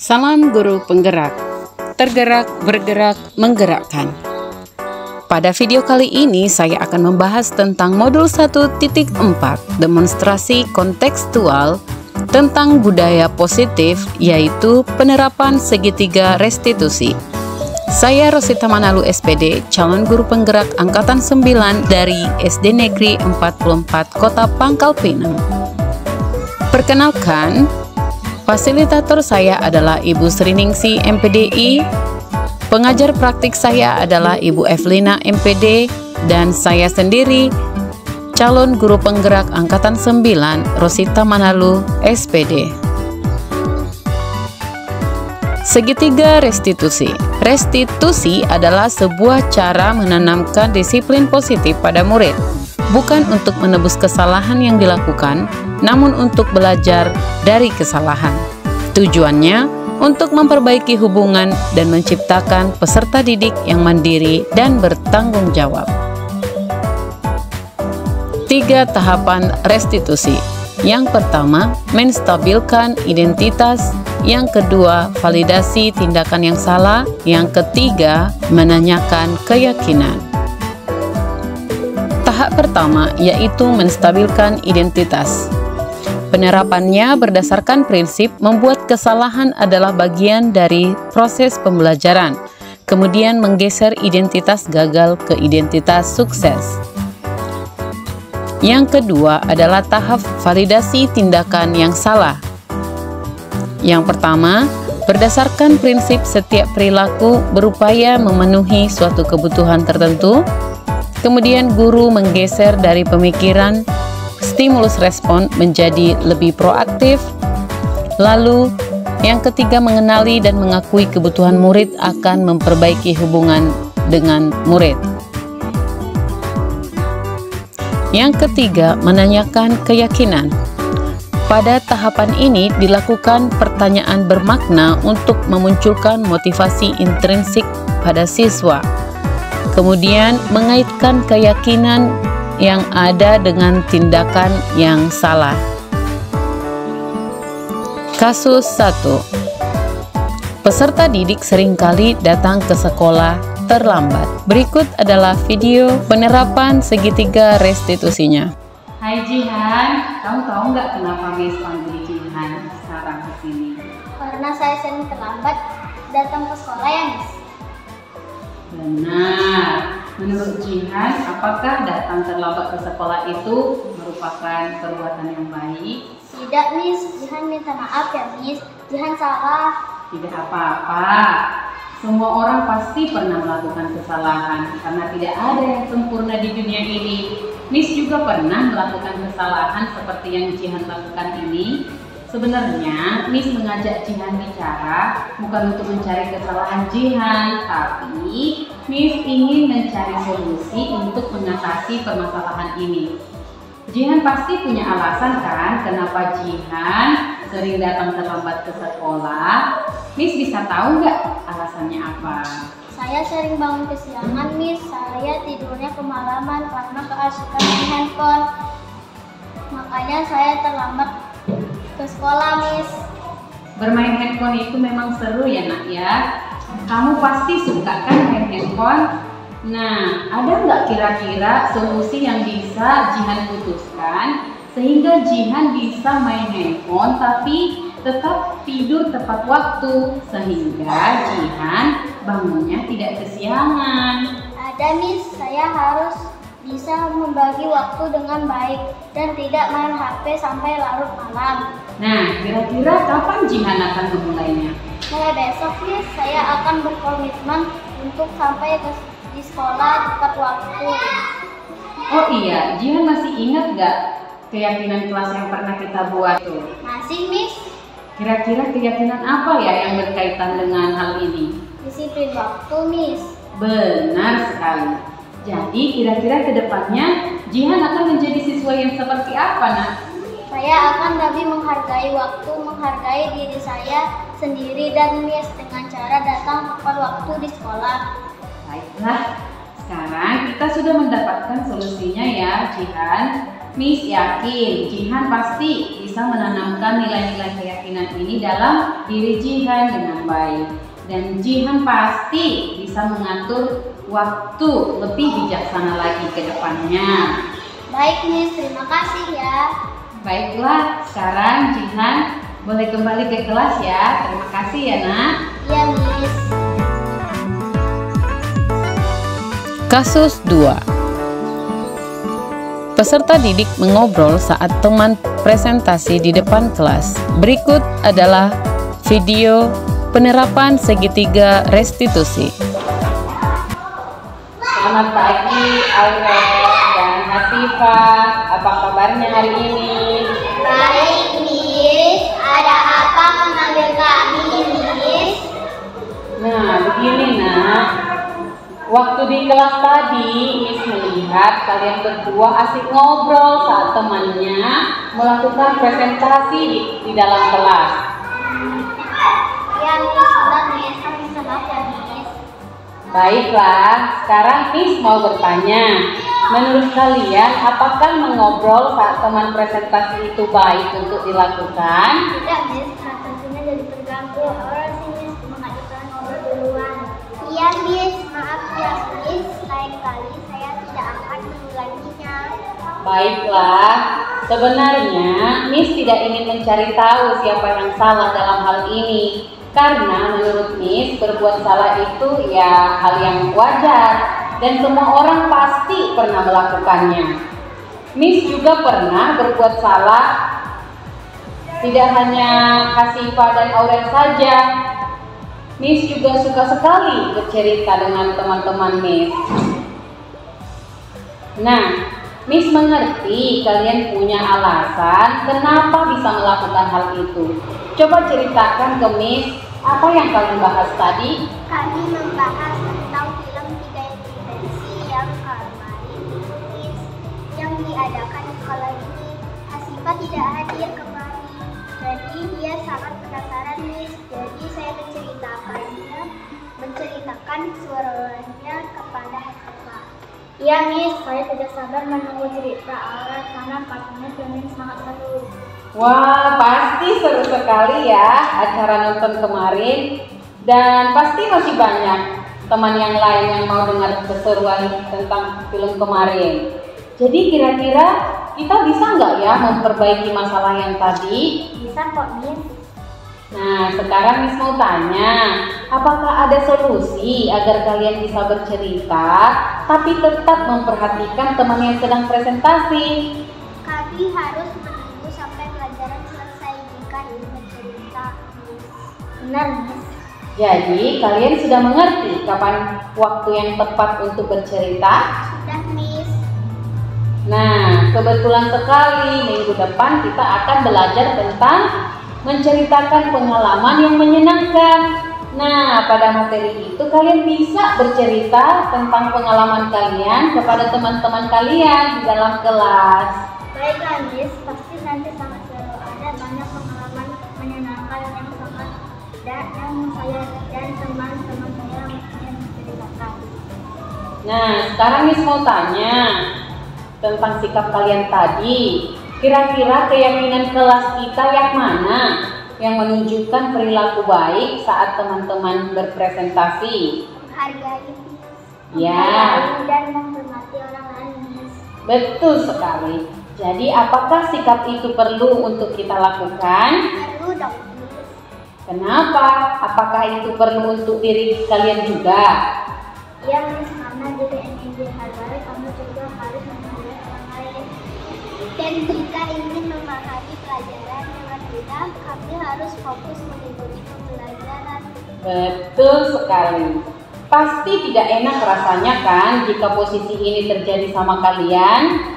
Salam guru penggerak, tergerak, bergerak, menggerakkan. Pada video kali ini saya akan membahas tentang modul 1.4 demonstrasi kontekstual tentang budaya positif, yaitu penerapan segitiga restitusi. Saya Rosita Manalu SPD, calon guru penggerak angkatan 9 dari SD Negeri 44 Kota Pangkal Pinang. Perkenalkan, fasilitator saya adalah Ibu Sriningsi MPDI, pengajar praktik saya adalah Ibu Evelina MPD, dan saya sendiri, calon guru penggerak angkatan 9 Rosita Manalu SPD. Segitiga restitusi. Restitusi adalah sebuah cara menanamkan disiplin positif pada murid, bukan untuk menebus kesalahan yang dilakukan, namun untuk belajar dari kesalahan. Tujuannya untuk memperbaiki hubungan dan menciptakan peserta didik yang mandiri dan bertanggung jawab. 3 tahapan restitusi. Yang pertama, menstabilkan identitas. Yang kedua, validasi tindakan yang salah. Yang ketiga, menanyakan keyakinan. Tahap pertama yaitu menstabilkan identitas. Penerapannya berdasarkan prinsip membuat kesalahan adalah bagian dari proses pembelajaran, kemudian menggeser identitas gagal ke identitas sukses. Yang kedua adalah tahap validasi tindakan yang salah. Yang pertama, berdasarkan prinsip setiap perilaku berupaya memenuhi suatu kebutuhan tertentu. Kemudian guru menggeser dari pemikiran stimulus respon menjadi lebih proaktif. Lalu yang ketiga, mengenali dan mengakui kebutuhan murid akan memperbaiki hubungan dengan murid. Yang ketiga, menanyakan keyakinan. Pada tahapan ini dilakukan pertanyaan bermakna untuk memunculkan motivasi intrinsik pada siswa. Kemudian mengaitkan keyakinan yang ada dengan tindakan yang salah. Kasus 1. Peserta didik seringkali datang ke sekolah terlambat. Berikut adalah video penerapan segitiga restitusinya. Hai Jihan, kamu tahu nggak kenapa Miss panggil Jihan sekarang ke sini? Karena saya sering terlambat datang ke sekolah ya, Miss. Benar. Menurut Jihan, apakah datang terlambat ke sekolah itu merupakan perbuatan yang baik? Tidak, Miss. Jihan minta maaf ya, Miss. Jihan salah. Tidak apa-apa. Semua orang pasti pernah melakukan kesalahan karena tidak ada yang sempurna di dunia ini. Miss juga pernah melakukan kesalahan seperti yang Jihan lakukan ini. Sebenarnya Miss mengajak Jihan bicara bukan untuk mencari kesalahan Jihan, tapi Miss ingin mencari solusi untuk mengatasi permasalahan ini. Jihan pasti punya alasan kan kenapa Jihan sering datang terlambat ke sekolah. Miss bisa tahu nggak alasannya apa? Saya sering bangun kesiangan, Miss. Saya tidurnya kemalaman karena keasikan main handphone. Makanya saya terlambat ke sekolah, Miss. Bermain handphone itu memang seru ya nak ya. Kamu pasti suka kan main handphone? Nah, ada nggak kira-kira solusi yang bisa Jihan putuskan sehingga Jihan bisa main handphone tapi tetap tidur tepat waktu sehingga Jihan bangunnya tidak kesiangan? Ada, Miss. Saya harus bisa membagi waktu dengan baik dan tidak main HP sampai larut malam. Nah, kira-kira kapan Jihan akan memulainya? Mulai besok, Miss, saya akan berkomitmen untuk sampai di sekolah tepat waktu. Oh iya, Jihan masih ingat nggak keyakinan kelas yang pernah kita buat tuh? Masih, Miss. Kira-kira keyakinan apa ya yang berkaitan dengan hal ini? Disiplin waktu, Miss. Benar sekali. Jadi kira-kira ke depannya Jihan akan menjadi siswa yang seperti apa nak? Saya akan lebih menghargai waktu, menghargai diri saya sendiri dan Miss dengan cara datang tepat waktu di sekolah. Baiklah, sekarang kita sudah mendapatkan solusinya ya Jihan. Miss yakin Jihan pasti bisa menanamkan nilai-nilai keyakinan ini dalam diri Jihan dengan baik. Dan Jihan pasti bisa mengatur waktu lebih bijaksana lagi ke depannya. Baik Miss, terima kasih ya. Baiklah, sekarang Jihan boleh kembali ke kelas ya. Terima kasih ya nak. Iya Miss. Kasus 2. Peserta didik mengobrol saat teman presentasi di depan kelas. Berikut adalah video penerapan segitiga restitusi. Selamat pagi Aurel dan Hasifah. Apa kabarnya hari ini? Baik Miss, ada apa memanggil kami Miss? Nah, begini nak. Waktu di kelas tadi, Miss melihat kalian berdua asik ngobrol saat temannya melakukan presentasi di dalam kelas. Ya Miss, benar Miss, kami senang ya Miss. Baiklah, sekarang Miss mau bertanya. Menurut kalian, apakah mengobrol saat teman presentasi itu baik untuk dilakukan? Tidak Miss, presentasinya jadi terganggu. Orang sih Miss mengajukan ngobrol duluan. Iya Miss, maaf ya Miss, lain kali saya tidak akan mengulanginya. Baiklah, sebenarnya Miss tidak ingin mencari tahu siapa yang salah dalam hal ini. Karena menurut Miss, berbuat salah itu ya hal yang wajar dan semua orang pasti pernah melakukannya. Miss juga pernah berbuat salah, tidak hanya Hasifah dan Aurel saja. Miss juga suka sekali bercerita dengan teman-teman Miss. Nah, Miss mengerti kalian punya alasan kenapa bisa melakukan hal itu. Coba ceritakan ke Miss, apa yang kalian bahas tadi? Kami membahas tentang film 3 dimensi yang kemarin Miss, yang diadakan di sekolah ini. Hasifah tidak hadir kemarin, jadi dia sangat penasaran Miss. Jadi saya menceritakan suaranya kepada Hasifah. Iya Miss, saya tidak sabar menunggu cerita Aurel karena pastinya film sangat seru. Wah, pasti seru sekali ya acara nonton kemarin. Dan pasti masih banyak teman yang lain yang mau dengar keseruan tentang film kemarin. Jadi kira-kira kita bisa nggak ya memperbaiki masalah yang tadi? Bisa kok Miss. Nah, sekarang Miss mau tanya, apakah ada solusi agar kalian bisa bercerita tapi tetap memperhatikan teman yang sedang presentasi? Kami harus menunggu sampai pelajaran selesai jika ingin bercerita Miss. Benar Miss. Jadi, kalian sudah mengerti kapan waktu yang tepat untuk bercerita? Sudah Miss. Nah, kebetulan sekali minggu depan kita akan belajar tentang menceritakan pengalaman yang menyenangkan. Nah, pada materi itu kalian bisa bercerita tentang pengalaman kalian kepada teman-teman kalian di dalam kelas. Baiklah Miss, pasti nanti sangat seru. Ada banyak pengalaman menyenangkan yang sangat yang saya dan teman-teman saya yang menceritakan. Nah, sekarang Miss mau tanya tentang sikap kalian tadi. Kira-kira keyakinan kelas kita yang mana yang menunjukkan perilaku baik saat teman-teman berpresentasi? Menghargai Ya, dan menghormati orang lain Miss. betul sekali. Jadi apakah sikap itu perlu untuk kita lakukan? Perlu dong Miss. Kenapa? Apakah itu perlu untuk diri kalian juga? Ya Miss, karena jika ingin dihargai kamu juga harus menghargai orang lain. Dan jika ingin memahami pelajaran dengan mudah, kami harus fokus mengikuti pembelajaran. Betul sekali. Pasti tidak enak rasanya kan jika posisi ini terjadi sama kalian.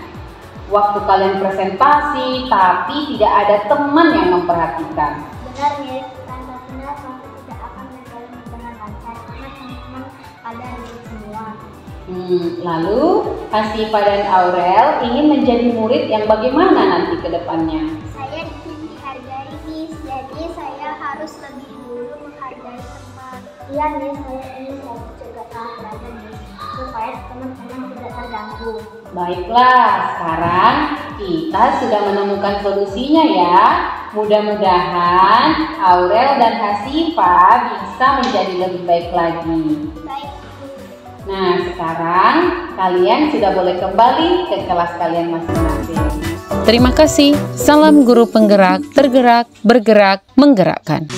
Waktu kalian presentasi, tapi tidak ada teman yang memperhatikan. Benar Miss, presentasinya pasti tidak akan berjalan dengan lancar karena teman-teman pada ribut semua. Lalu Hasifah dan Aurel ingin menjadi murid yang bagaimana nanti ke depannya? Saya ingin dihargai Miss, jadi saya harus lebih dulu menghargai teman. Iya Miss, saya ingin juga salah belajar Miss. supaya teman-teman tidak terganggu. Baiklah, sekarang kita sudah menemukan solusinya ya. Mudah-mudahan Aurel dan Hasifa bisa menjadi lebih baik lagi. Baik, Bu. Nah, sekarang kalian sudah boleh kembali ke kelas kalian masing-masing. Terima kasih. Salam guru penggerak, tergerak, bergerak, menggerakkan.